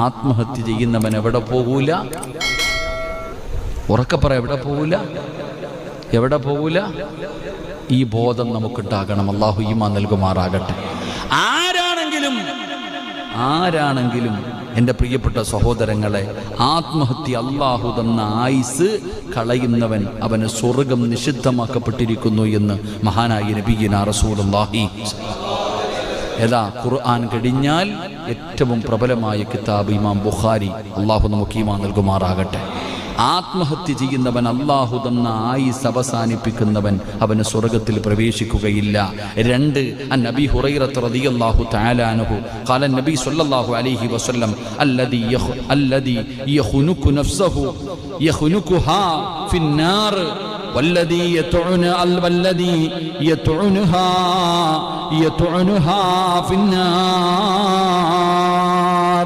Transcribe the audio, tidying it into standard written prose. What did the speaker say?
ആത്മഹത്യ ചെയ്യുന്നവൻ എവിടെ പോകൂല? ഉറക്കപ്പറ, എവിടെ പോകൂല? എവിടെ പോകൂല? ഈ ബോധം നമുക്കുണ്ടാകണം. അള്ളാഹു ഈമാൻ നൽകുമാറാകട്ടെ. ആരാണെങ്കിലും എൻ്റെ പ്രിയപ്പെട്ട സഹോദരങ്ങളെ, ആത്മഹത്യ അള്ളാഹു തന്ന ആയുസ് കളയുന്നവൻ അവന് സ്വർഗം നിഷിദ്ധമാക്കപ്പെട്ടിരിക്കുന്നു എന്ന് മഹാനായ നബിയിനാ റസൂലുള്ളാഹി. ഏതാ? ഖുർആൻ കഴിഞ്ഞാൽ ഏറ്റവും പ്രബലമായ കിതാബ് ഇമാം ബുഖാരി. അള്ളാഹു നമുക്ക് ഈമാൻ നൽകുമാറാകട്ടെ. ആത്മഹത്യ ചെയ്യുന്നവൻ, അള്ളാഹു തന്ന ആയുസ് അവസാനിപ്പിക്കുന്നവൻ, അവന് സ്വർഗത്തിൽ പ്രവേശിക്കുകയില്ല. 2, അൻ അബീ ഹുറൈറ റളിയല്ലാഹു തആല അൻഹു ഖാല നബി സ്വല്ലല്ലാഹു അലൈഹി വസല്ലം അല്ലദീ യഖുനുകു നഫ്സഹു യഖുനുകുഹാ ഫിന്നാർ വല്ലദീ യതുഉനുഹാ ഫിന്നാർ.